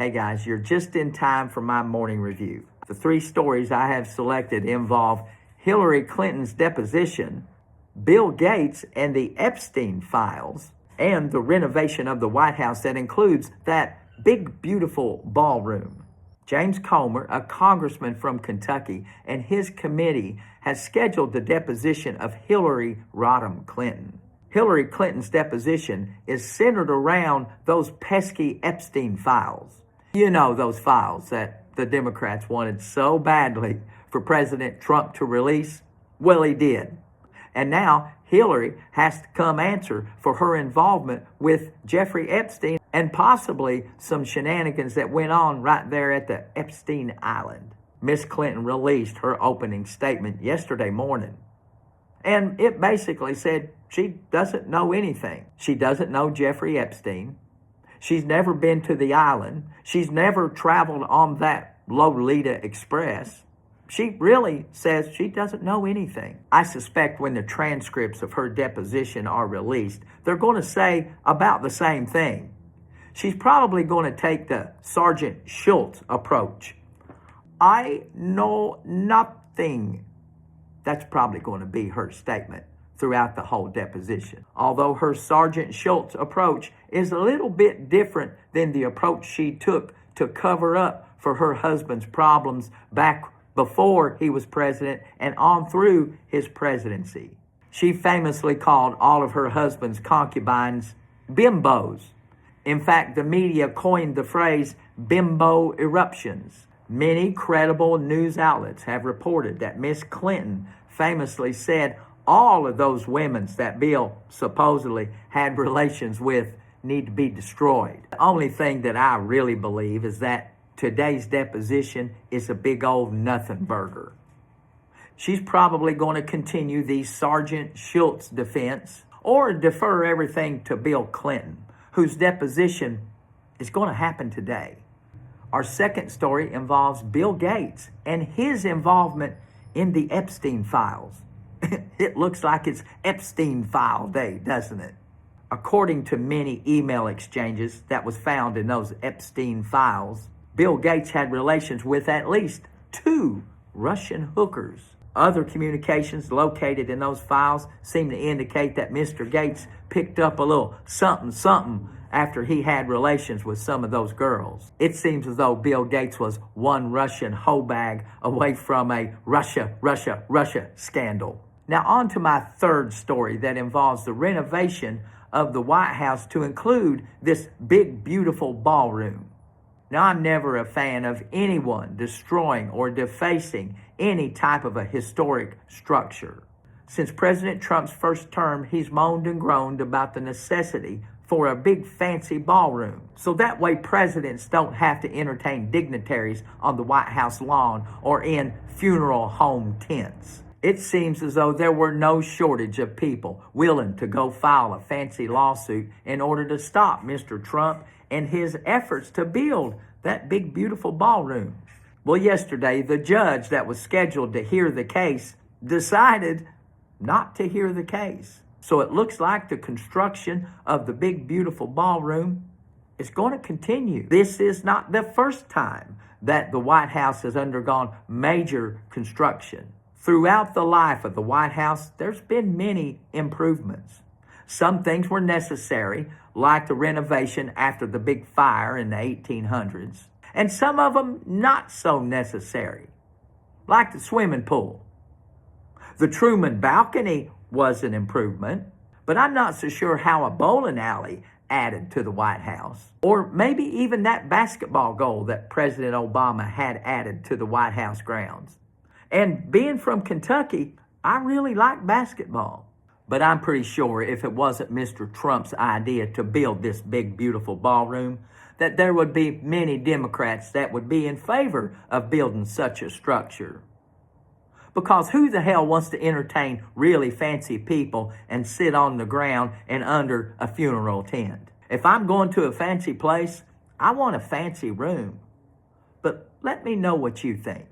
Hey guys, you're just in time for my morning review. The three stories I have selected involve Hillary Clinton's deposition, Bill Gates and the Epstein files, and the renovation of the White House that includes that big, beautiful ballroom. James Comer, a congressman from Kentucky, and his committee has scheduled the deposition of Hillary Rodham Clinton. Hillary Clinton's deposition is centered around those pesky Epstein files. You know, those files that the Democrats wanted so badly for President Trump to release? Well, he did. And now Hillary has to come answer for her involvement with Jeffrey Epstein and possibly some shenanigans that went on right there at the Epstein Island. Miss Clinton released her opening statement yesterday morning. And it basically said she doesn't know anything. She doesn't know Jeffrey Epstein. She's never been to the island. She's never traveled on that Lolita Express. She really says she doesn't know anything. I suspect when the transcripts of her deposition are released, they're going to say about the same thing. She's probably going to take the Sergeant Schultz approach. I know nothing. That's probably going to be her statement throughout the whole deposition. Although her Sergeant Schultz approach is a little bit different than the approach she took to cover up for her husband's problems back before he was president and on through his presidency. She famously called all of her husband's concubines bimbos. In fact, the media coined the phrase bimbo eruptions. Many credible news outlets have reported that Miss Clinton famously said all of those women that Bill supposedly had relations with need to be destroyed. The only thing that I really believe is that today's deposition is a big old nothing burger. She's probably going to continue the Sergeant Schultz defense or defer everything to Bill Clinton, whose deposition is going to happen today. Our second story involves Bill Gates and his involvement in the Epstein files. It looks like it's Epstein file day, doesn't it? According to many email exchanges that was found in those Epstein files, Bill Gates had relations with at least 2 Russian hookers. Other communications located in those files seem to indicate that Mr. Gates picked up a little something after he had relations with some of those girls. It seems as though Bill Gates was one Russian hoe bag away from a Russia scandal. Now on to my third story that involves the renovation of the White House to include this big, beautiful ballroom. Now, I'm never a fan of anyone destroying or defacing any type of a historic structure. Since President Trump's first term, he's moaned and groaned about the necessity for a big fancy ballroom. So that way presidents don't have to entertain dignitaries on the White House lawn or in funeral home tents. It seems as though there were no shortage of people willing to go file a fancy lawsuit in order to stop Mr. Trump and his efforts to build that big, beautiful ballroom. Well, yesterday, the judge that was scheduled to hear the case decided not to hear the case. So it looks like the construction of the big, beautiful ballroom is going to continue. This is not the first time that the White House has undergone major construction. Throughout the life of the White House, there's been many improvements. Some things were necessary, like the renovation after the big fire in the 1800s, and some of them not so necessary, like the swimming pool. The Truman balcony was an improvement, but I'm not so sure how a bowling alley added to the White House, or maybe even that basketball goal that President Obama had added to the White House grounds. And being from Kentucky, I really like basketball. But I'm pretty sure if it wasn't Mr. Trump's idea to build this big, beautiful ballroom, that there would be many Democrats that would be in favor of building such a structure. Because who the hell wants to entertain really fancy people and sit on the ground and under a funeral tent? If I'm going to a fancy place, I want a fancy room. But let me know what you think.